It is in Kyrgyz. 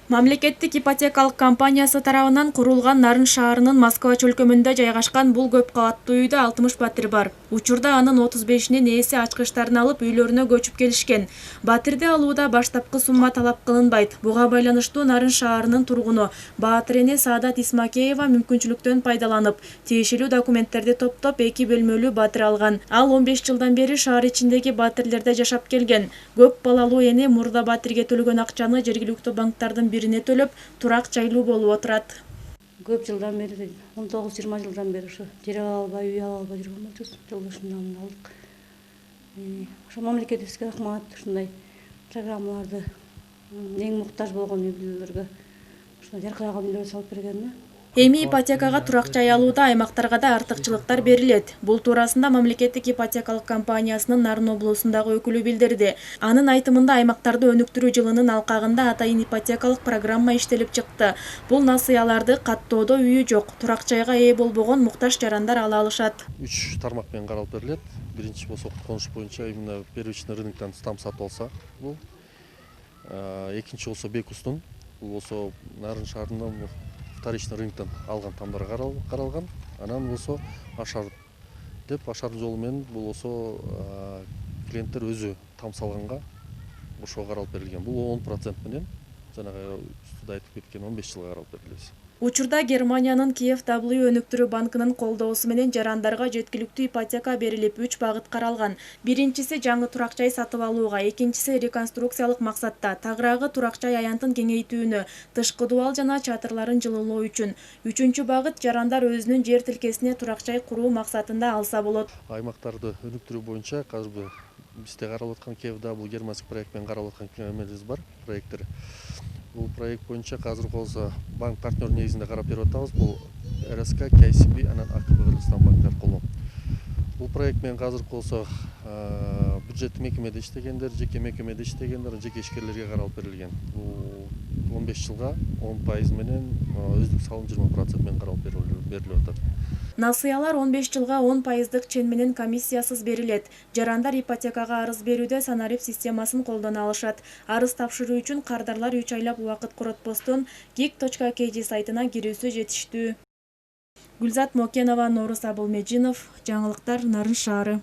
Мамлекеттик ипотекалык компаниясы тарабынан курулган Нарын шаарынын Москва чөлкөмүндө жайгашкан бул көп кабаттуу үйдө 60 батир бар. Учурда анын 35-инин ээси ачкычтарын алып үйлөрүнө көчүп келишкен. Батирди алууда баштапкы сумма талап кылынбайт. Буга байланыштуу Нарын шаарынын тургуну Баатыр эне Саадат Исмакеева мүмкүнчүлүктөн пайдаланып, тиешелүү документтерди топтоп 2 бөлмөлүү батир алган. Ал 15 жылдан бери шаар ичиндеги батирлерде жашап келген. Көп балалуу эне мурда батирге төлөгөн акчаны жергиликтүү банктардын бирине төлөп, турак жайлуу болуп отурат. Көп жылдан бери, 19-20 жылдан бери ушу жер ала албай, үй ала албай жүргөн болчубуз. Жолдошумдан алдык. Ошо мамлекетибизге рахмат, ушундай программаларды эң муктаж болгон үй бүлөлөргө ушундай жаркыраган үйлөр салып бергенине. Эми ипотекага турак жай алууда аймактарга да артыкчылыктар берилет. Бул туурасында мамлекеттик ипотекалык компаниясынын Нарын облусундагы өкүлү билдирди. Анын айтымында аймактарды өнүктүрүү жылынын алкагында атайын ипотекалык программа иштелип чыкты. Бул насыяларды каттоодо үйү жок, турак жайга ээ болбогон муктаж жарандар ала алышат. 3 тармак менен каралып берилет. Биринчи болсо конуш боюнча именно первичный рыноктон там сатып алса бул. Экинчи болсо бекустун, бул болсо Нарын шаарында вторичный рыноктон алган тамдар каралган. Анан болсо ашар деп ашар жолу менен бул болсо клиенттер өзү там салганга ошого каралып берилген. Бул 10% менен жанагы үстүдө айтып кеткен 15 жылга каралып берилет. Учурда Германиянын Киев W өнүктүрүү банкынын колдоосу менен жарандарга жеткиликтүү ипотека берилип, 3 багыт каралган. Биринчиси жаңы турак жай сатып алууга, экинчиси реконструкциялык максатта, тагыраагы турак жай аянтын кеңейтүүнү, тышкы дубал жана чатырларын жылуулоо үчүн. Үчүнчү багыт жарандар өзүнүн жер тилкесине турак жай куруу максатында алса болот. Аймактарды өнүктүрүү боюнча азыр бизде каралып аткан KfW германск проект менен каралып аткан эмелерибиз бар, проекттер. Бул проект боюнча азыр болсо банк партнер негизинде карап берип атабыз. Бул РСК, KCB, анан АКБ Кыргызстан банктар колдоп. Бул проект менен азыр болсо бюджеттик мекемеде иштегендер, жеке мекемеде иштегендер, жеке ишкерлерге каралып берилген. Бул 15 жылга 10% менен өздүк салым 20% менен каралып берилип атат. Насыялар 15 жылга 10%дык чен менен комиссиясыз берилет. Жарандар ипотекага арыз берүүдө санарип системасын колдоно алышат. Арыз тапшыруу үчүн кардарлар 3 айлап убакыт коротпостон gig.kg сайтына кирүүсү жетиштүү. Гүлзат Мокенова, Норус Абылмежинов, жаңылыктар, Нарын шаары.